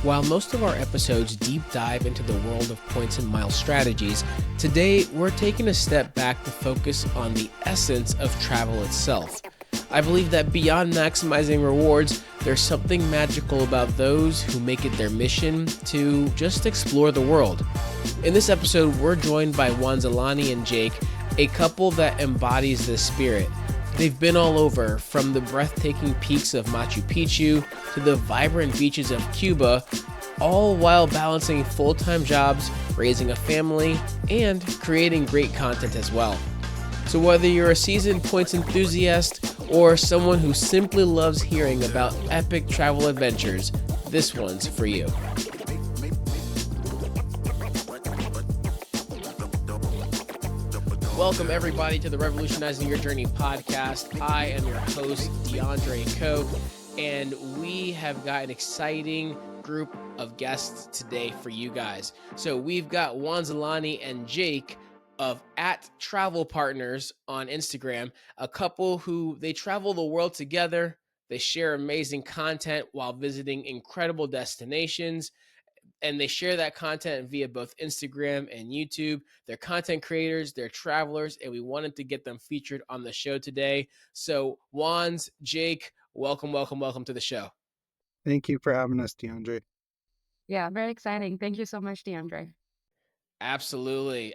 While most of our episodes deep dive into the world of points and mile strategies, today we're taking a step back to focus on the essence of travel itself. I believe that beyond maximizing rewards, there's something magical about those who make it their mission to just explore the world. In this episode, we're joined by Wanzelani and Jacob, a couple that embodies this spirit. They've been all over, from the breathtaking peaks of Machu Picchu to the vibrant beaches of Cuba, all while balancing full-time jobs, raising a family, and creating great content as well. So whether you're a seasoned points enthusiast or someone who simply loves hearing about epic travel adventures, this one's for you. Welcome everybody to the Revolutionizing Your Journey podcast. I am your host, DeAndre Coke, and we have got an exciting group of guests today for you guys. So we've got Wanzelani and Jacob of @Travel Partners on Instagram, a couple who they travel the world together. They share amazing content while visiting incredible destinations, and they share that content via both Instagram and YouTube. They're content creators, they're travelers, and we wanted to get them featured on the show today. So Wanz, Jake, welcome to the show. Thank you for having us, DeAndre. Yeah, very exciting. Thank you so much, DeAndre. Absolutely.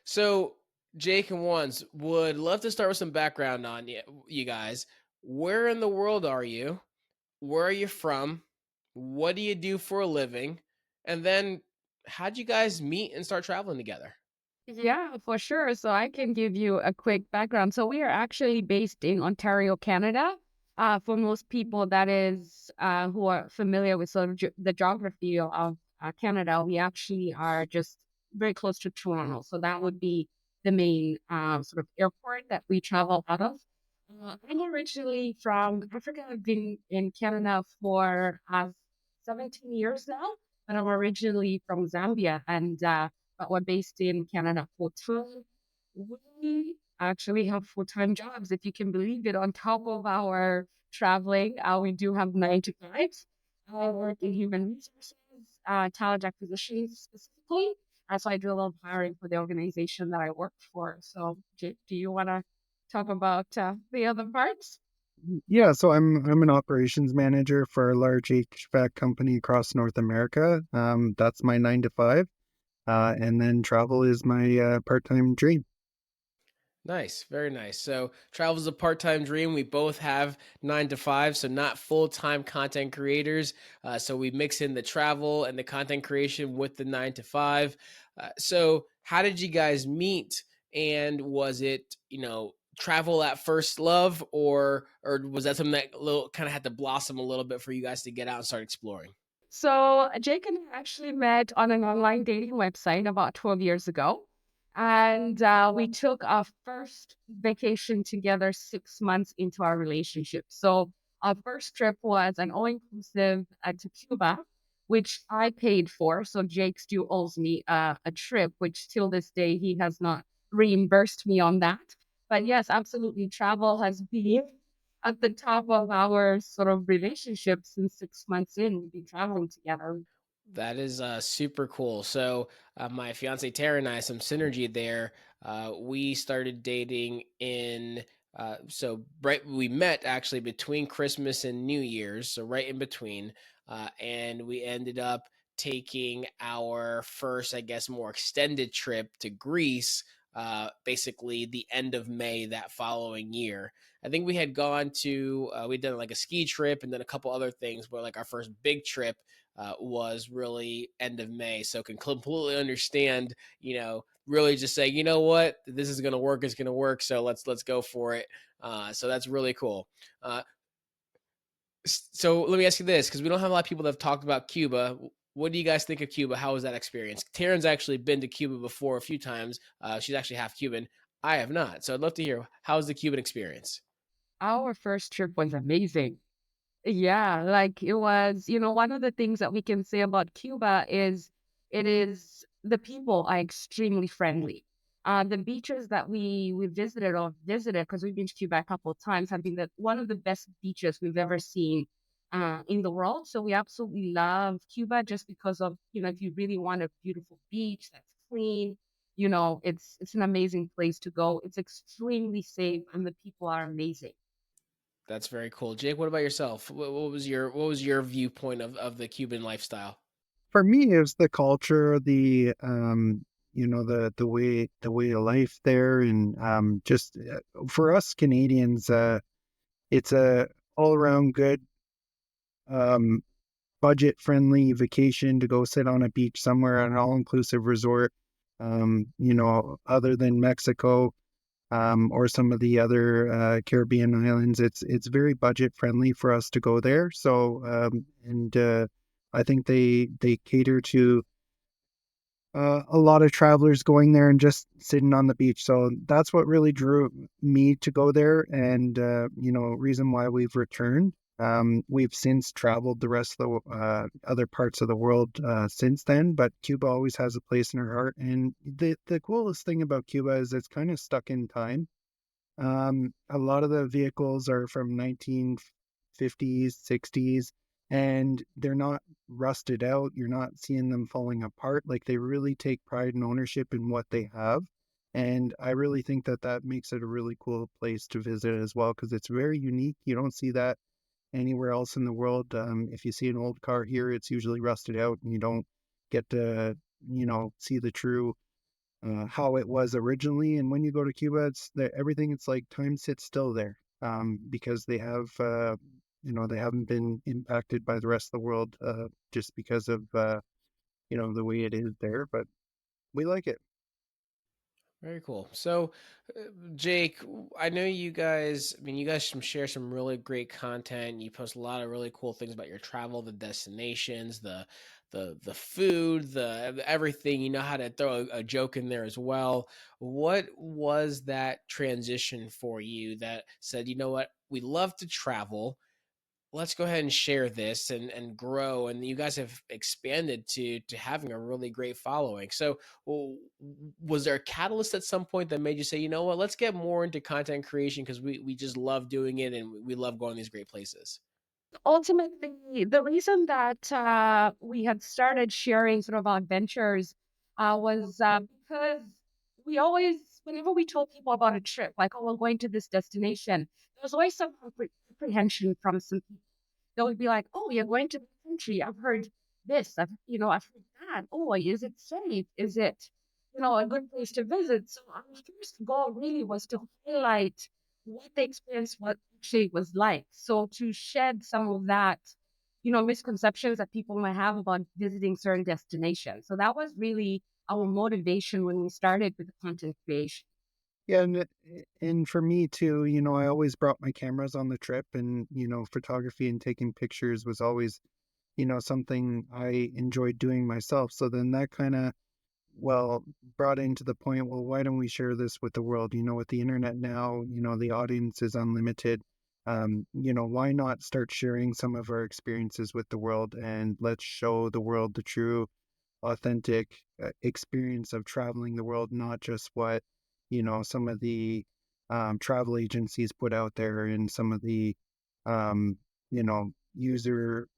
So Jake and Wanz, would love to start with some background on you guys. Where in the world are you? Where are you from? What do you do for a living? And then how'd you guys meet and start traveling together? Yeah, for sure. So I can give you a quick background. So we are actually based in Ontario, Canada. For most people that is who are familiar with sort of the geography of Canada, we actually are just very close to Toronto. So that would be the main sort of airport that we travel out of. I'm originally from Africa. I've been in Canada for 17 years now, but I'm originally from Zambia, and but we're based in Canada full time. We actually have full-time jobs, if you can believe it. On top of our traveling, we do have 9 to 5s. I work in human resources, talent acquisition specifically. So I do a lot of hiring for the organization that I work for. So do you want to talk about the other parts? Yeah, so I'm an operations manager for a large HVAC company across North America. That's my 9 to 5, and then travel is my part-time dream. Nice, very nice. So travel is a part-time dream. We both have 9 to 5, so not full-time content creators. So we mix in the travel and the content creation with the 9 to 5. So how did you guys meet? And was it, travel at first love, or was that something that little kind of had to blossom a little bit for you guys to get out and start exploring? So Jake and I actually met on an online dating website about 12 years ago. And we took our first vacation together 6 months into our relationship. So our first trip was an all-inclusive to Cuba, which I paid for. So Jake still owes me a trip, which till this day he has not reimbursed me on that. But yes, absolutely, travel has been at the top of our sort of relationship since 6 months in. We've been traveling together. That is super cool. So my fiance Tara and I, some synergy there. We started dating in we met actually between Christmas and New Year's, so right in between, and we ended up taking our first, I guess, more extended trip to Greece. Basically, the end of May that following year. I think we had gone to we'd done like a ski trip and then a couple other things, but like our first big trip was really end of May. So can completely understand, really just say, you know what, this is going to work. It's going to work. So let's go for it. So that's really cool. So let me ask you this, because we don't have a lot of people that have talked about Cuba. What do you guys think of Cuba? How was that experience? Taryn's actually been to Cuba before a few times. She's actually half Cuban. I have not. So I'd love to hear, how's the Cuban experience? Our first trip was amazing. Yeah, like it was, one of the things that we can say about Cuba is the people are extremely friendly. The beaches that we visited because we've been to Cuba a couple of times have been one of the best beaches we've ever seen in the world. So we absolutely love Cuba just because of, if you really want a beautiful beach that's clean, it's an amazing place to go. It's extremely safe and the people are amazing. That's very cool. Jake, what about yourself? What was your viewpoint of the Cuban lifestyle? For me, it was the culture, the way of life there, and just for us Canadians, it's a all around good, um, budget friendly vacation to go sit on a beach somewhere at an all inclusive resort. Other than Mexico, or some of the other Caribbean islands, it's very budget friendly for us to go there. So, and I think they cater to a lot of travelers going there and just sitting on the beach. So that's what really drew me to go there. And, reason why we've returned. We've since traveled the rest of the other parts of the world since then, but Cuba always has a place in our heart. And the coolest thing about Cuba is it's kind of stuck in time. A lot of the vehicles are from 1950s, 60s, and they're not rusted out. You're not seeing them falling apart. Like they really take pride and ownership in what they have. And I really think that that makes it a really cool place to visit as well because it's very unique. You don't see that anywhere else in the world. If you see an old car here, it's usually rusted out and you don't get to, see the true how it was originally. And when you go to Cuba, everything. It's like time sits still there because they haven't been impacted by the rest of the world just because of the way it is there. But we like it. Very cool. So, uh, Jake, I know you guys. I mean, you guys share some really great content. You post a lot of really cool things about your travel, the destinations, the food, the everything. You know how to throw a joke in there as well. What was that transition for you that said, you know what, we love to travel, let's go ahead and share this and grow, and you guys have expanded to having a really great following. So was there a catalyst at some point that made you say, you know what, let's get more into content creation because we just love doing it and we love going these great places? Ultimately, the reason that we had started sharing sort of our adventures was because we always, whenever we told people about a trip, like, oh, we're going to this destination, there was always some apprehension from some people. They would be like, "Oh, you're going to the country. I've heard this. I've heard that. Oh, is it safe? Is it, a good place to visit?" So our first goal really was to highlight what the experience what actually was like. So to shed some of that, misconceptions that people might have about visiting certain destinations. So that was really our motivation when we started with the content creation. Yeah, and for me too, I always brought my cameras on the trip, and photography and taking pictures was always something I enjoyed doing myself. So then that kind of brought into the point, well, why don't we share this with the world? With the internet now, the audience is unlimited. Why not start sharing some of our experiences with the world and let's show the world the true, authentic experience of traveling the world, not just what, some of the travel agencies put out there and some of the, user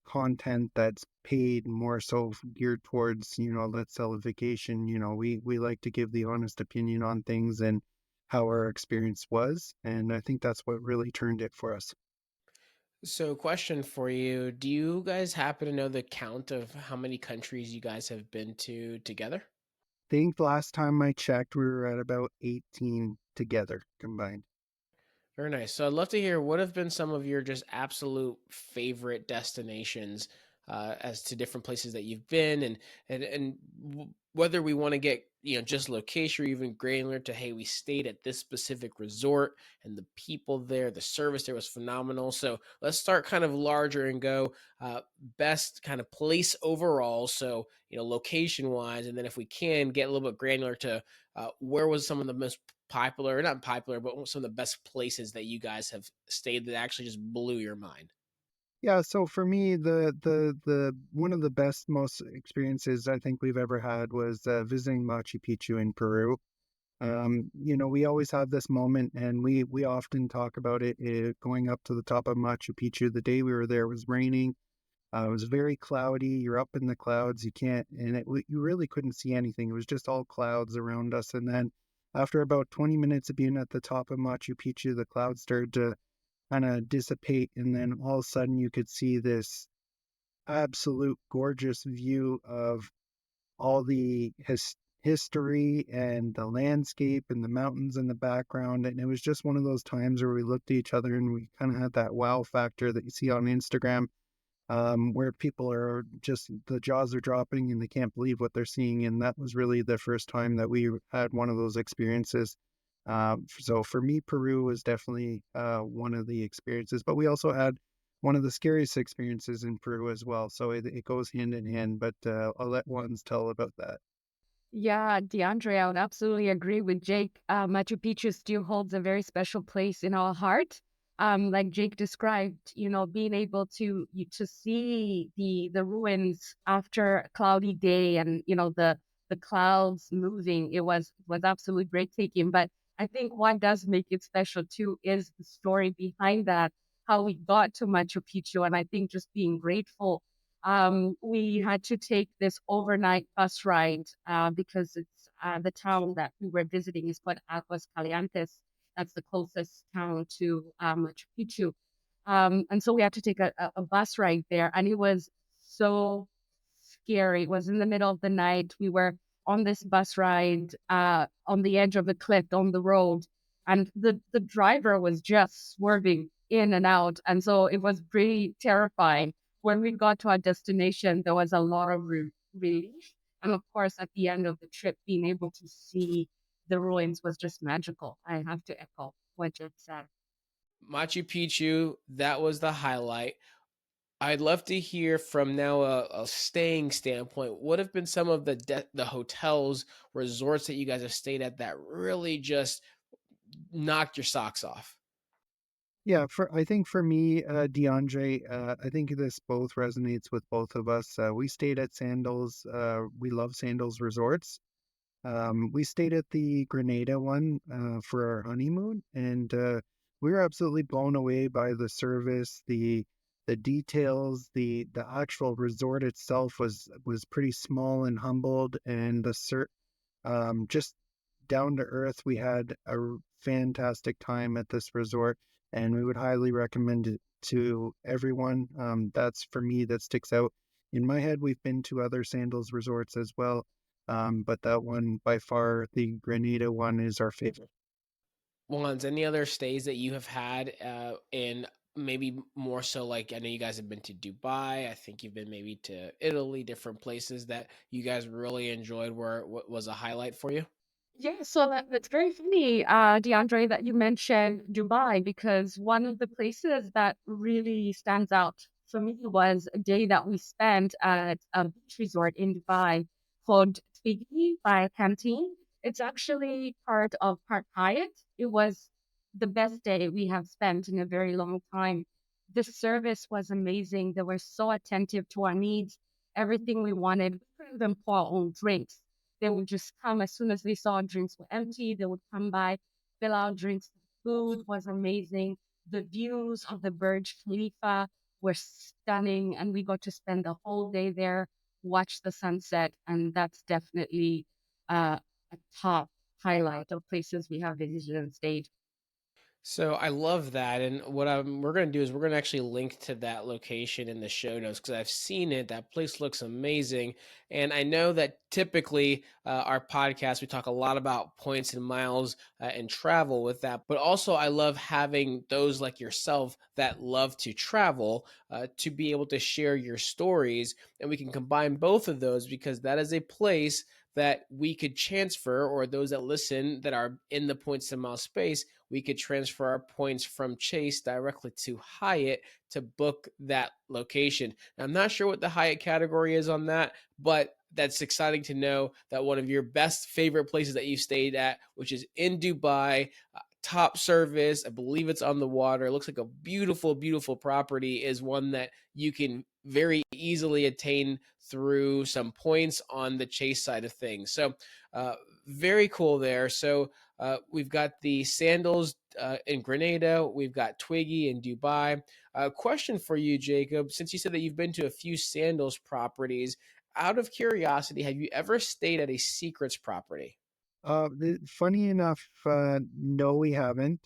content that's paid more so geared towards, let's sell a vacation. We like to give the honest opinion on things and how our experience was. And I think that's what really turned it for us. So, question for you, do you guys happen to know the count of how many countries you guys have been to together? Think last time I checked, we were at about 18 together combined. Very nice. So I'd love to hear what have been some of your just absolute favorite destinations as to different places that you've been, and whether we want to get just location or even granular to, hey, we stayed at this specific resort and the people there, the service there was phenomenal. So let's start kind of larger and go best kind of place overall. So location wise, and then if we can get a little bit granular to where was some of the most popular, not popular, but some of the best places that you guys have stayed that actually just blew your mind? Yeah, so for me, the one of the best, most experiences I think we've ever had was visiting Machu Picchu in Peru. We always have this moment, and we often talk about it, going up to the top of Machu Picchu. The day we were there was raining. It was very cloudy. You're up in the clouds. You can't, and you really couldn't see anything. It was just all clouds around us. And then after about 20 minutes of being at the top of Machu Picchu, the clouds started to kind of dissipate. And then all of a sudden you could see this absolute gorgeous view of all the history and the landscape and the mountains in the background. And it was just one of those times where we looked at each other and we kind of had that wow factor that you see on Instagram, where people are just, the jaws are dropping and they can't believe what they're seeing. And that was really the first time that we had one of those experiences. So for me, Peru was definitely one of the experiences, but we also had one of the scariest experiences in Peru as well. So it goes hand in hand, but I'll let Wanz tell about that. Yeah, DeAndre, I would absolutely agree with Jake. Machu Picchu still holds a very special place in our heart. Like Jake described, being able to see the ruins after a cloudy day, and the clouds moving, it was absolutely breathtaking. But I think what does make it special too is the story behind that, how we got to Machu Picchu, and I think just being grateful. We had to take this overnight bus ride because it's the town that we were visiting is called Aguas Calientes. That's the closest town to Machu Picchu. And so we had to take a bus ride there, and it was so scary. It was in the middle of the night. We were on this bus ride on the edge of a cliff on the road, and the driver was just swerving in and out. And so it was pretty terrifying. When we got to our destination, there was a lot of relief. And of course, at the end of the trip, being able to see the ruins was just magical. I have to echo what Jake said. Machu Picchu, that was the highlight. I'd love to hear from now a staying standpoint. What have been some of the hotels, resorts that you guys have stayed at that really just knocked your socks off? Yeah, I think for me, DeAndre, I think this both resonates with both of us. We stayed at Sandals. We love Sandals Resorts. We stayed at the Grenada one for our honeymoon, and we were absolutely blown away by the service, the details, the actual resort itself was pretty small and humbled, and just down to earth. We had a fantastic time at this resort, and we would highly recommend it to everyone. That's for me, that sticks out in my head. We've been to other Sandals resorts as well, but that one by far, the Grenada one, is our favorite. Ones, any other stays that you have had in maybe more so like I know you guys have been to Dubai. I think you've been maybe to Italy, different places that you guys really enjoyed where what was a highlight for you? Yeah, so that's very funny, DeAndre, that you mentioned Dubai, because one of the places that really stands out for me was a day that we spent at a beach resort in Dubai called Twiggy by Canteen. It's actually part of Park Hyatt. It was the best day we have spent in a very long time. The service was amazing. They were so attentive to our needs, everything we wanted. We couldn't even pour our own drinks. They would just come as soon as they saw drinks were empty. They would come by, fill out drinks. The food was amazing. The views of the Burj Khalifa were stunning, and we got to spend the whole day there, watch the sunset, and that's definitely a top highlight of places we have visited and stayed. So I love that, and we're going to do is we're going to actually link to that location in the show notes because I've seen it. That place looks amazing, and I know that typically our podcast we talk a lot about points and miles and travel with that, but also I love having those like yourself that love to travel to be able to share your stories, and we can combine both of those because that is a place that we could transfer, or those that listen that are in the points and miles space, we could transfer our points from Chase directly to Hyatt to book that location. Now, I'm not sure what the Hyatt category is on that, but that's exciting to know that one of your best favorite places that you stayed at, which is in Dubai, top service. I believe it's on the water. It looks like a beautiful, beautiful property. Is one that you can very easily attain through some points on the chase side of things. So, very cool there. So, we've got the sandals in Grenada. We've got Twiggy in Dubai. Question for you, Jacob. Since you said that you've been to a few sandals properties, out of curiosity, have you ever stayed at a secrets property? Funny enough, no, we haven't.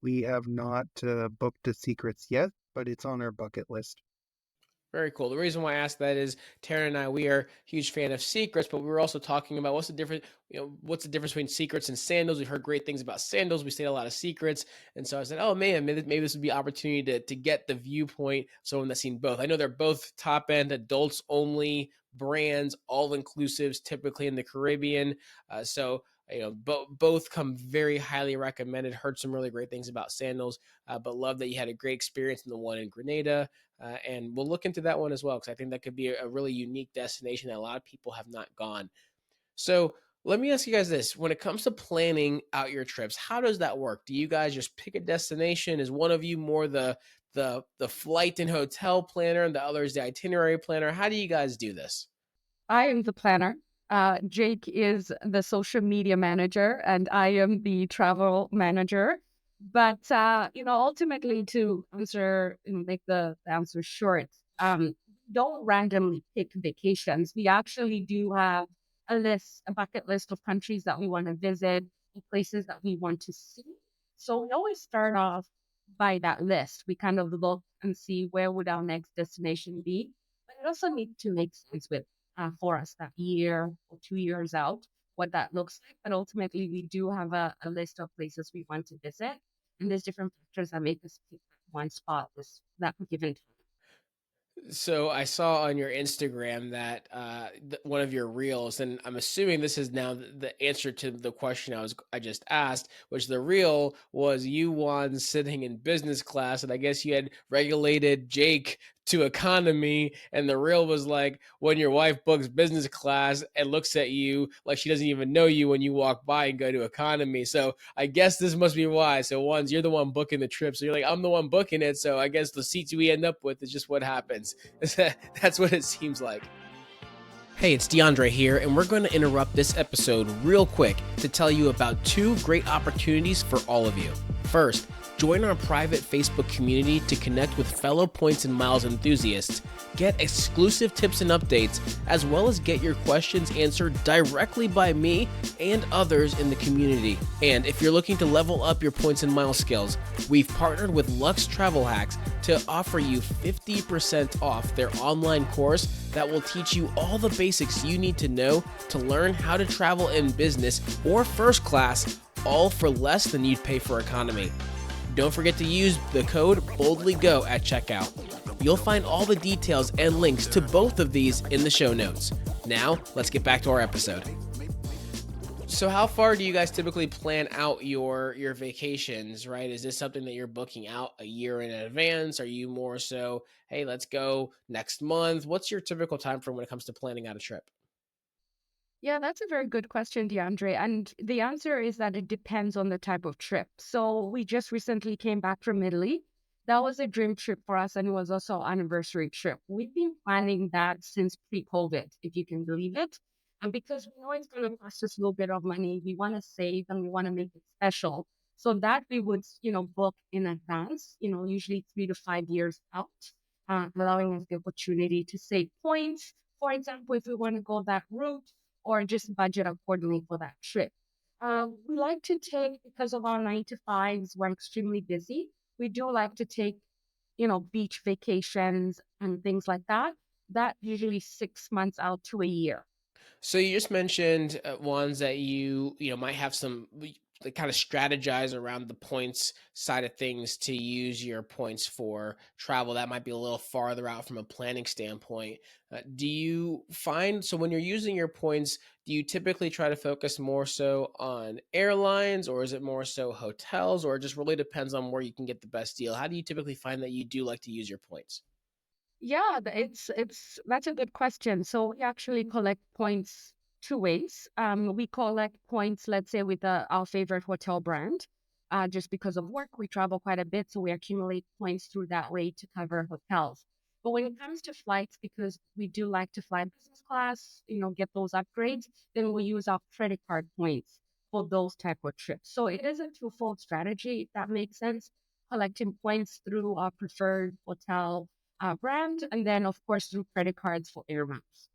We have not booked a secrets yet, but it's on our bucket list. Very cool. The reason why I asked that is Taryn and I, we are huge fan of secrets, but we were also talking about what's the difference, what's the difference between secrets and sandals. We've heard great things about sandals. We stayed a lot of secrets. And so I said, oh man, maybe this would be an opportunity to get the viewpoint of someone that's seen both. I know they're both top end adults only brands, all inclusives, typically in the Caribbean. So both come very highly recommended. Heard some really great things about sandals, but love that you had a great experience in the one in Grenada. And we'll look into that one as well, because I think that could be a really unique destination that a lot of people have not gone. So let me ask you guys this. When it comes to planning out your trips, how does that work? Do you guys just pick a destination? Is one of you more the flight and hotel planner and the other is the itinerary planner? How do you guys do this? I am the planner. Jake is the social media manager, and I am the travel manager. But ultimately, to answer, make the answer short, don't randomly pick vacations. We actually do have a bucket list of countries that we want to visit, and places that we want to see. So we always start off by that list. We kind of look and see where would our next destination be, but it also needs to make sense with for us that year or 2 years out, what that looks like. But ultimately, we do have a list of places we want to visit. And there's different factors that make us pick one spot that given time. So I saw on your Instagram that one of your reels, and I'm assuming this is now the answer to the question I just asked, which the reel was you one sitting in business class, and I guess you had regulated Jake to economy, and the reel was like when your wife books business class and looks at you like she doesn't even know you when you walk by and go to economy. So I guess this must be why. So one's you're the one booking the trip, so you're like I'm the one booking it. So I guess the seats we end up with is just what happens. That's what it seems like. Hey, it's DeAndre here, and we're going to interrupt this episode real quick to tell you about two great opportunities for all of you. First, join our private Facebook community to connect with fellow Points and Miles enthusiasts, get exclusive tips and updates, as well as get your questions answered directly by me and others in the community. And if you're looking to level up your Points and Miles skills, we've partnered with Lux Travel Hacks to offer you 50% off their online course that will teach you all the basics you need to know to learn how to travel in business or first class, all for less than you'd pay for economy. Don't forget to use the code BOLDLYGO at checkout. You'll find all the details and links to both of these in the show notes. Now, let's get back to our episode. So how far do you guys typically plan out your vacations, right? Is this something that you're booking out a year in advance? Are you more so, hey, let's go next month? What's your typical time frame when it comes to planning out a trip? Yeah, that's a very good question, DeAndre. And the answer is that it depends on the type of trip. So we just recently came back from Italy. That was a dream trip for us, and it was also an anniversary trip. We've been planning that since pre-COVID, if you can believe it. And because we know it's going to cost us a little bit of money, we want to save and we want to make it special. So that we would, book in advance, usually 3 to 5 years out, allowing us the opportunity to save points. For example, if we want to go that route, or just budget accordingly for that trip. We like to take, because of our 9 to 5s, we're extremely busy. We do like to take, beach vacations and things like that. That usually 6 months out to a year. So you just mentioned ones that you might have some like kind of strategize around the points side of things to use your points for travel that might be a little farther out from a planning standpoint. Do you find so when you're using your points, do you typically try to focus more so on airlines or is it more so hotels or it just really depends on where you can get the best deal? How do you typically find that you do like to use your points? Yeah, it's that's a good question. So we actually collect points two ways. We collect points, let's say, with our favorite hotel brand. Just because of work, we travel quite a bit, so we accumulate points through that way to cover hotels. But when it comes to flights, because we do like to fly business class, get those upgrades, then we use our credit card points for those type of trips. So it is a twofold strategy, if that makes sense. Collecting points through our preferred hotel brand, and then of course through credit cards for air miles.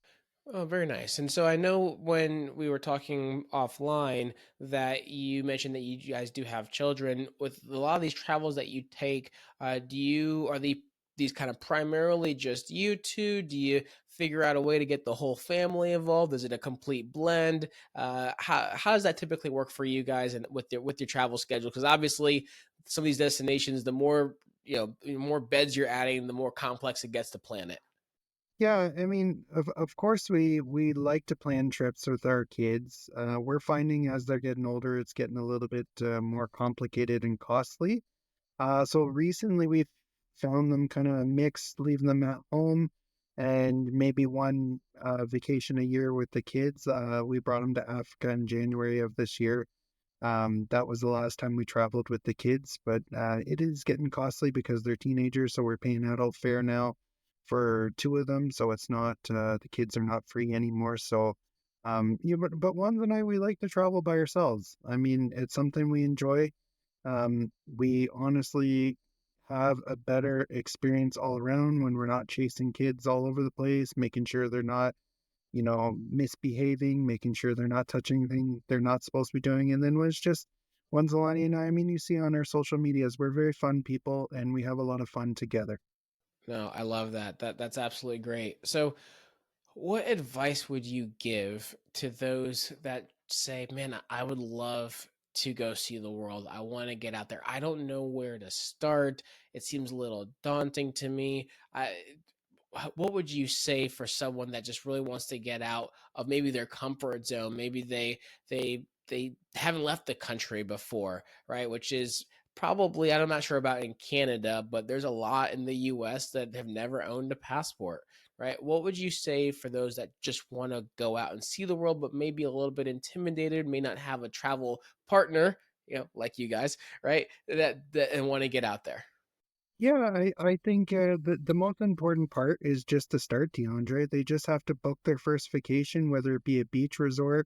Oh, very nice. And so I know when we were talking offline that you mentioned that you guys do have children. With a lot of these travels that you take, are these kind of primarily just you two? Do you figure out a way to get the whole family involved? Is it a complete blend? How does that typically work for you guys and with your travel schedule? Because obviously, some of these destinations, the more the more beds you're adding, the more complex it gets to plan it. Yeah, I mean, of course we like to plan trips with our kids. We're finding as they're getting older, it's getting a little bit more complicated and costly. So recently we've found them kind of mixed, leaving them at home and maybe one vacation a year with the kids. We brought them to Africa in January of this year. That was the last time we traveled with the kids, but it is getting costly because they're teenagers, so we're paying adult fare now for two of them. So it's not the kids are not free anymore. So but Wands and I, we like to travel by ourselves. I mean, it's something we enjoy. We honestly have a better experience all around when we're not chasing kids all over the place, making sure they're not misbehaving, making sure they're not touching things they're not supposed to be doing. And then was just Wanzelani and I mean, you see on our social medias, we're very fun people and we have a lot of fun together. No, I love that. That's absolutely great. So, what advice would you give to those that say, "Man, I would love to go see the world. I want to get out there. I don't know where to start. It seems a little daunting to me." What would you say for someone that just really wants to get out of maybe their comfort zone? Maybe they haven't left the country before, right? Which is probably, I'm not sure about in Canada, but there's a lot in the US that have never owned a passport, right? What would you say for those that just want to go out and see the world, but maybe a little bit intimidated, may not have a travel partner, like you guys, right? That and want to get out there. Yeah, I think the most important part is just to start, DeAndre. They just have to book their first vacation, whether it be a beach resort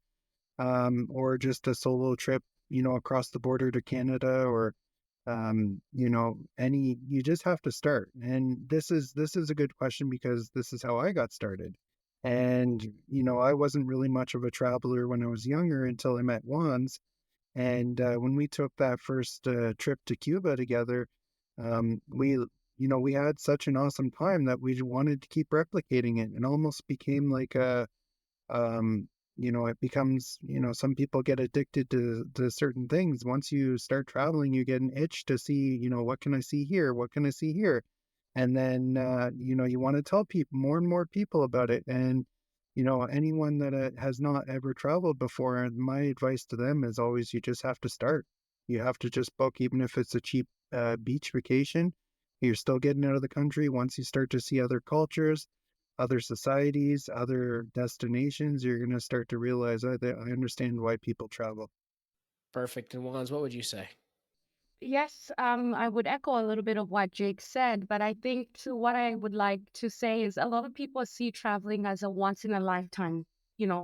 or just a solo trip, across the border to Canada or you just have to start. And this is a good question because this is how I got started. And, I wasn't really much of a traveler when I was younger until I met Wands. And when we took that first trip to Cuba together, we had such an awesome time that we wanted to keep replicating it and almost became like um, it becomes, some people get addicted to certain things. Once you start traveling, you get an itch to see, what can I see here? What can I see here? And then, you want to tell people more and more people about it. And, anyone that has not ever traveled before, my advice to them is always, you just have to start. You have to just book, even if it's a cheap beach vacation, you're still getting out of the country. Once you start to see other cultures, other societies, other destinations, you're going to start to realize that I understand why people travel. Perfect. And Wands, what would you say? Yes, I would echo a little bit of what Jake said, but I think too, what I would like to say is a lot of people see traveling as a once in a lifetime,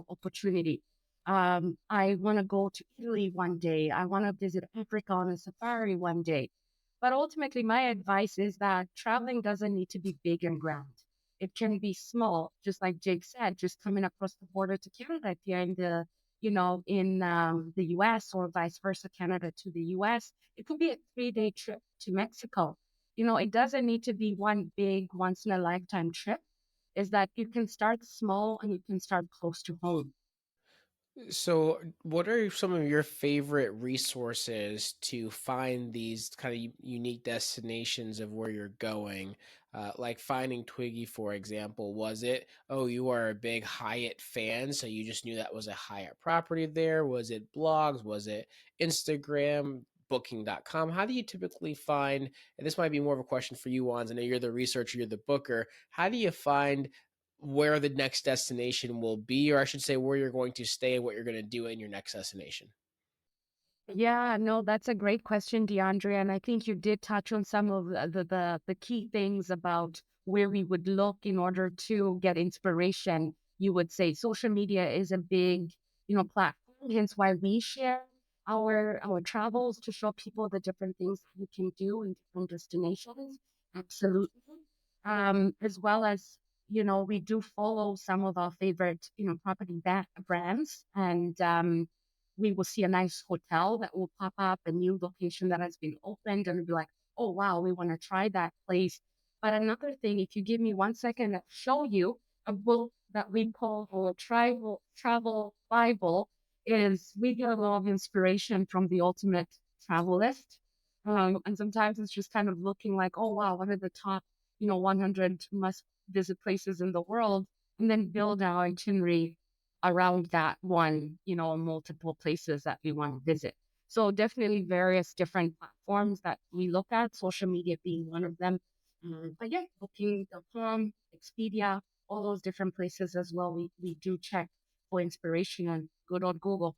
opportunity. I want to go to Italy one day. I want to visit Africa on a safari one day. But ultimately, my advice is that traveling doesn't need to be big and grand. It can be small, just like Jake said, just coming across the border to Canada if you're in the US or vice versa, Canada to the US. It could be a 3-day trip to Mexico. It doesn't need to be one big once in a lifetime trip. Is that you can start small and you can start close to home. So, what are some of your favorite resources to find these kind of unique destinations of where you're going? Like finding Twiggy, for example, was it, oh, you are a big Hyatt fan, so you just knew that was a Hyatt property there? Was it blogs? Was it Instagram, booking.com? How do you typically find, and this might be more of a question for you, Wands, I know you're the researcher, you're the booker. How do you find where the next destination will be, or I should say where you're going to stay and what you're going to do in your next destination? Yeah, no, that's a great question, DeAndre. And I think you did touch on some of the key things about where we would look in order to get inspiration. You would say social media is a big, platform, hence why we share our travels to show people the different things that you can do in different destinations. Absolutely. As well as, we do follow some of our favorite, property brands, and we will see a nice hotel that will pop up, a new location that has been opened, and we'll be like, oh, wow, we want to try that place. But another thing, if you give me 1 second, I'll show you a book that we call our travel Bible. Is we get a lot of inspiration from the ultimate travel list. And sometimes it's just kind of looking like, oh, wow, what are the top 100 must visit places in the world, and then build our itinerary around that one, multiple places that we want to visit. So definitely various different platforms that we look at, social media being one of them. But yeah, Booking.com, Expedia, all those different places as well. We do check for inspiration and good on Google.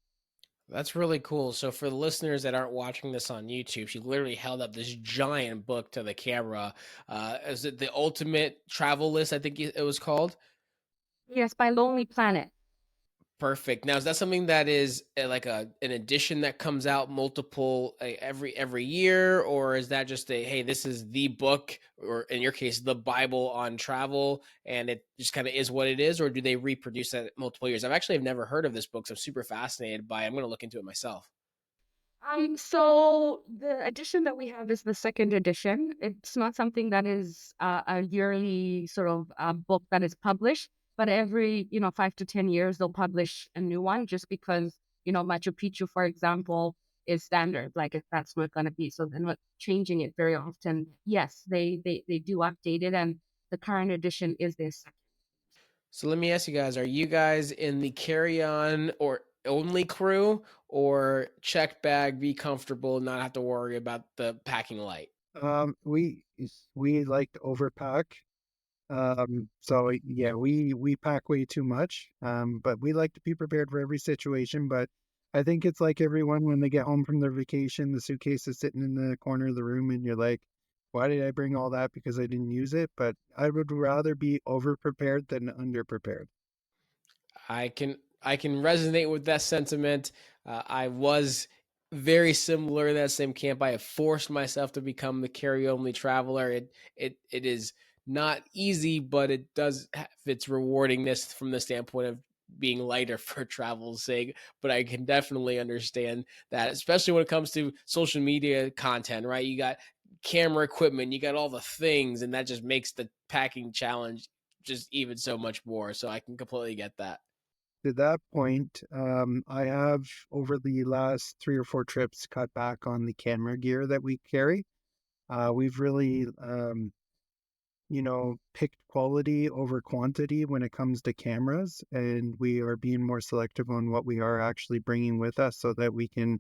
That's really cool. So for the listeners that aren't watching this on YouTube, she literally held up this giant book to the camera. Is it the ultimate travel list? I think it was called. Yes, by Lonely Planet. Perfect. Now, is that something that is like an edition that comes out multiple every year, or is that just a hey, this is the book, or in your case, the Bible on travel, and it just kind of is what it is, or do they reproduce that multiple years? I've never heard of this book, so I'm super fascinated by it. I'm going to look into it myself. So the edition that we have is the second edition. It's not something that is a yearly sort of book that is published, but every, 5 to 10 years, they'll publish a new one just because, Machu Picchu, for example, is standard. Like that's not going to be, so they're not changing it very often. Yes, they do update it, and the current edition is this. So let me ask you guys: are you guys in the carry-on or only crew, or check bag, be comfortable, not have to worry about the packing light? We like to overpack. So yeah, we pack way too much. But we like to be prepared for every situation. But I think it's like everyone when they get home from their vacation, the suitcase is sitting in the corner of the room, and you're like, "Why did I bring all that? Because I didn't use it." But I would rather be over prepared than under prepared. I can resonate with that sentiment. I was very similar in that same camp. I have forced myself to become the carry only traveler. It is not easy, but it does have its rewardingness from the standpoint of being lighter for travel's sake. But I can definitely understand that, especially when it comes to social media content, right? You got camera equipment, you got all the things, and that just makes the packing challenge just even so much more. So I can completely get that. To that point, I have over the last 3 or 4 trips cut back on the camera gear that we carry. We've really picked quality over quantity when it comes to cameras, and we are being more selective on what we are actually bringing with us so that we can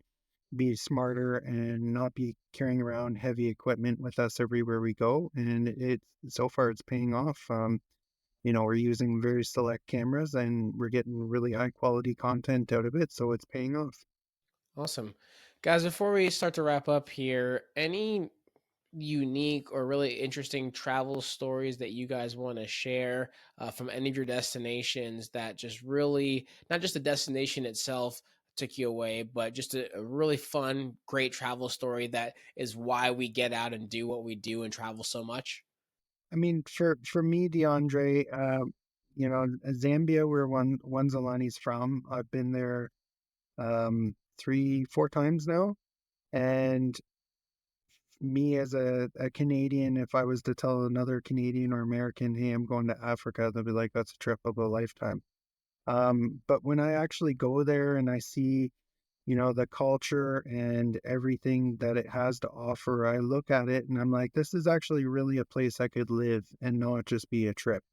be smarter and not be carrying around heavy equipment with us everywhere we go. And so far it's paying off. We're using very select cameras and we're getting really high quality content out of it, so it's paying off. Awesome. Guys, before we start to wrap up here, any unique or really interesting travel stories that you guys want to share from any of your destinations that just really, not just the destination itself took you away, but just a really fun, great travel story that is why we get out and do what we do and travel so much? I mean, for me, DeAndre, Zambia, where Wanzelani's from, I've been there 3, 4 times now. And me as a Canadian, if I was to tell another Canadian or American, hey, I'm going to Africa, they'll be like, that's a trip of a lifetime. But when I actually go there and I see, the culture and everything that it has to offer, I look at it and I'm like, this is actually really a place I could live and not just be a trip.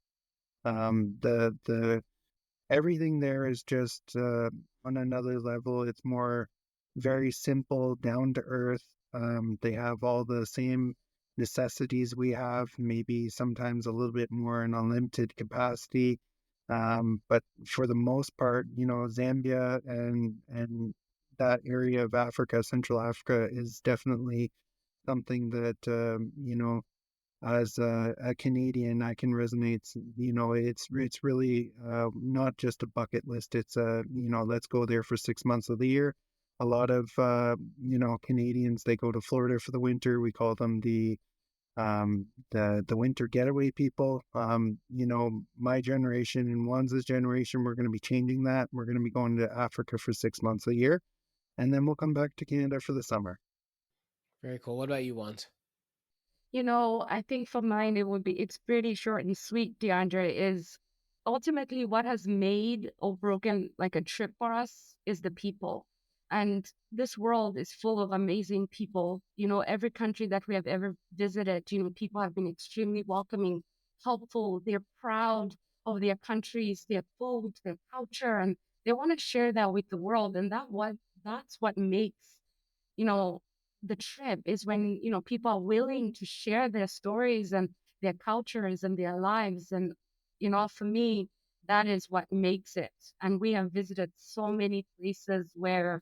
The everything there is just on another level. It's more very simple, down to earth. They have all the same necessities we have, maybe sometimes a little bit more in unlimited capacity. But for the most part, Zambia and that area of Africa, Central Africa, is definitely something that as a Canadian, I can resonate. It's really not just a bucket list. It's let's go there for 6 months of the year. A lot of Canadians, they go to Florida for the winter. We call them the winter getaway people. My generation and Wanza's generation, we're going to be changing that. We're going to be going to Africa for 6 months a year, and then we'll come back to Canada for the summer. Very cool. What about you, Want? I think for mine, it's pretty short and sweet, DeAndre, is ultimately what has made or broken like a trip for us is the people. And this world is full of amazing people. Every country that we have ever visited, people have been extremely welcoming, helpful. They're proud of their countries, their food, their culture, and they want to share that with the world. And that's what makes you know, the trip is when, people are willing to share their stories and their cultures and their lives. And, for me, that is what makes it. And we have visited so many places where,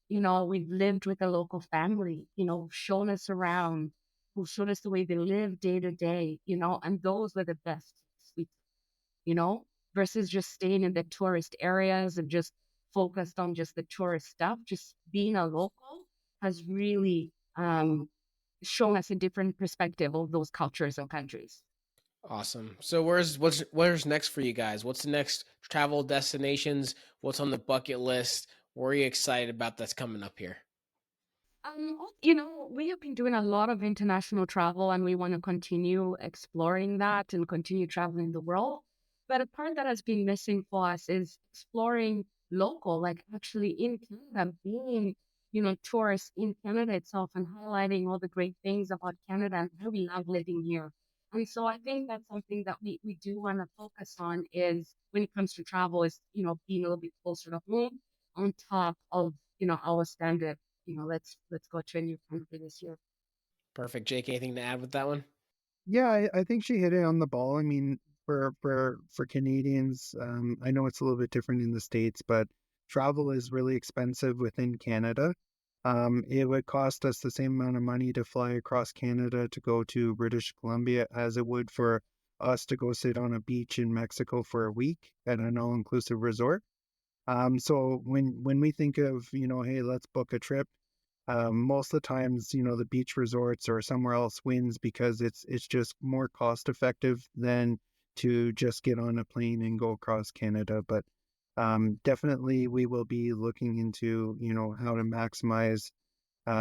we've lived with a local family, shown us around, who showed us the way they live day to day, and those were the best you know, versus just staying in the tourist areas and just focused on just the tourist stuff. Just being a local has really shown us a different perspective of those cultures and countries. Awesome. So where's next for you guys? What's the next travel destinations? What's on the bucket list? What are you excited about that's coming up here? We have been doing a lot of international travel and we want to continue exploring that and continue traveling the world. But a part that has been missing for us is exploring local, like actually in Canada, being, tourists in Canada itself and highlighting all the great things about Canada and how we love living here. And so I think that's something that we do want to focus on is when it comes to travel is, being a little bit closer to home on top of, our standard let's go to a new country this year. Perfect. Jake, anything to add with that one? Yeah, I think she hit it on the ball. I mean, for Canadians, I know it's a little bit different in the States, but travel is really expensive within Canada. It would cost us the same amount of money to fly across Canada to go to British Columbia as it would for us to go sit on a beach in Mexico for a week at an all-inclusive resort. So when we think of, hey, let's book a trip, most of the times, the beach resorts or somewhere else wins because it's just more cost effective than to just get on a plane and go across Canada. But definitely, we will be looking into how to maximize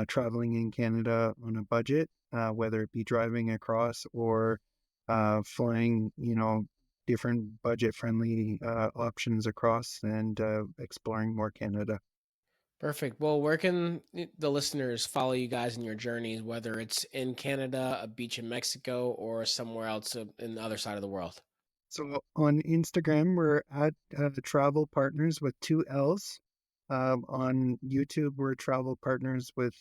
traveling in Canada on a budget, whether it be driving across or flying, different budget friendly options across and exploring more Canada. Perfect. Well, where can the listeners follow you guys in your journeys, whether it's in Canada, a beach in Mexico, or somewhere else in the other side of the world? So on Instagram, we're at Travel Partners with two L's. On YouTube, we're Travel Partners with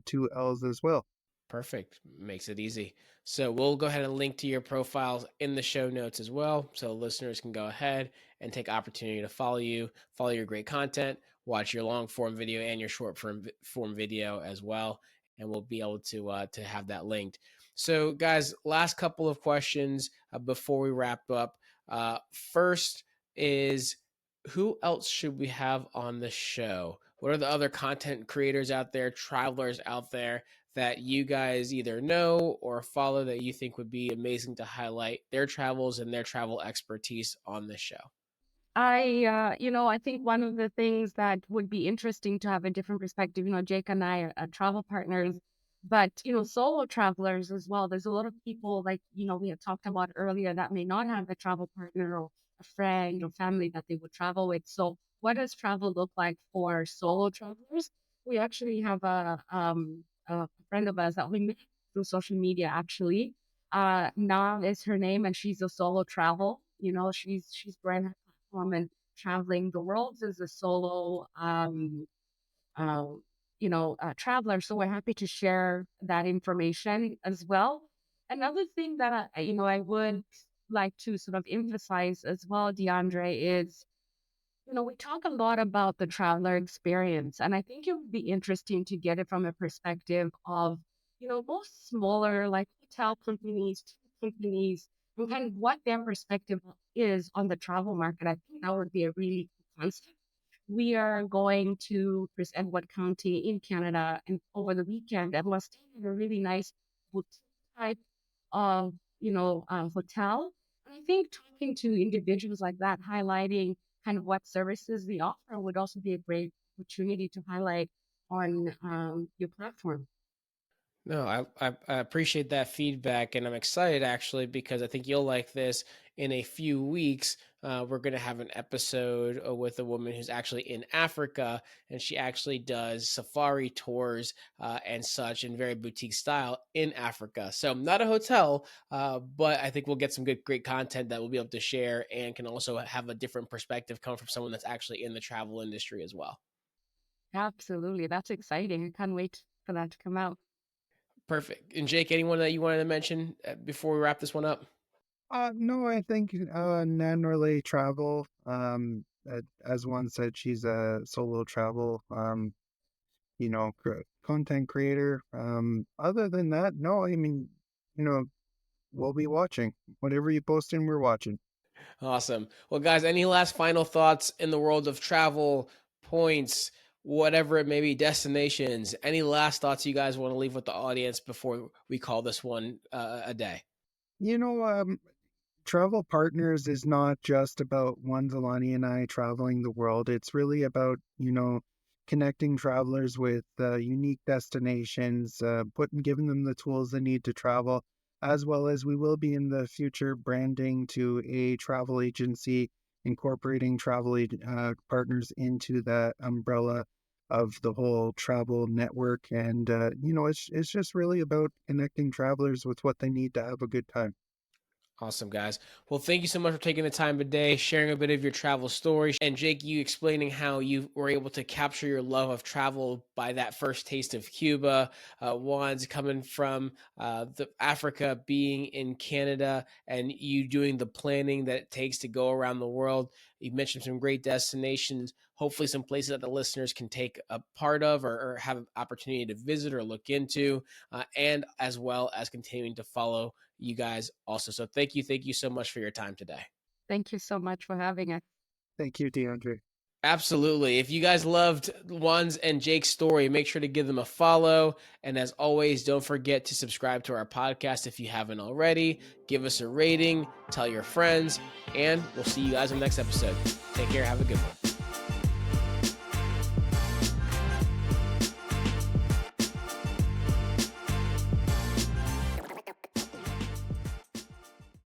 two L's as well. Perfect. Makes it easy. So we'll go ahead and link to your profiles in the show notes as well. So listeners can go ahead and take opportunity to follow you, follow your great content, watch your long form video and your short form video as well. And we'll be able to have that linked. So guys, last couple of questions before we wrap up. First is, who else should we have on the show? What are the other content creators out there, travelers out there that you guys either know or follow that you think would be amazing to highlight their travels and their travel expertise on this show? I think one of the things that would be interesting to have a different perspective, Jake and I are travel partners, but, solo travelers as well. There's a lot of people like, we had talked about earlier that may not have a travel partner or a friend or family that they would travel with. So what does travel look like for solo travelers? We actually have a friend of ours that we met through social media, actually. Nam is her name, and she's a solo travel. She's brand and traveling the world as a solo traveler. So we're happy to share that information as well. Another thing that I would like to sort of emphasize as well, DeAndre, is we talk a lot about the traveler experience, and I think it would be interesting to get it from a perspective of, most smaller like hotel companies, tour companies, and kind of what their perspective is on the travel market. I think that would be a really cool concept. We are going to Prince Edward County in Canada and over the weekend, and we're staying in a really nice boutique type of, hotel. And I think talking to individuals like that, highlighting kind of what services they offer would also be a great opportunity to highlight on your platform. No, I appreciate that feedback, and I'm excited actually because I think you'll like this. In a few weeks, we're going to have an episode with a woman who's actually in Africa, and she actually does safari tours and such in very boutique style in Africa. So not a hotel, but I think we'll get some great content that we'll be able to share, and can also have a different perspective come from someone that's actually in the travel industry as well. Absolutely. That's exciting. I can't wait for that to come out. Perfect. And Jake, anyone that you wanted to mention before we wrap this one up? No, I think Nan Relay Travel. As one said, she's a solo travel content creator. Other than that, no, I mean, you know, we'll be watching. Whatever you post in, we're watching. Awesome. Well, guys, any last final thoughts in the world of travel, points, whatever it may be, destinations? Any last thoughts you guys want to leave with the audience before we call this one a day? You know, travel partners is not just about Wanzelani and I traveling the world. It's really about, connecting travelers with unique destinations, giving them the tools they need to travel, as well as we will be in the future branding to a travel agency, incorporating partners into that umbrella of the whole travel network. And, it's just really about connecting travelers with what they need to have a good time. Awesome, guys. Well, thank you so much for taking the time today, sharing a bit of your travel story. And Jake, you explaining how you were able to capture your love of travel by that first taste of Cuba. Juan's coming from the Africa, being in Canada, and you doing the planning that it takes to go around the world. You mentioned some great destinations, hopefully some places that the listeners can take a part of, or have an opportunity to visit or look into, and as well as continuing to follow you guys also. So thank you so much for your time today. Thank you so much for having us. Thank you, DeAndre. Absolutely. If you guys loved Juan's and Jake's story, make sure to give them a follow. And as always, don't forget to subscribe to our podcast if you haven't already. Give us a rating, tell your friends, and we'll see you guys in the next episode. Take care. Have a good one.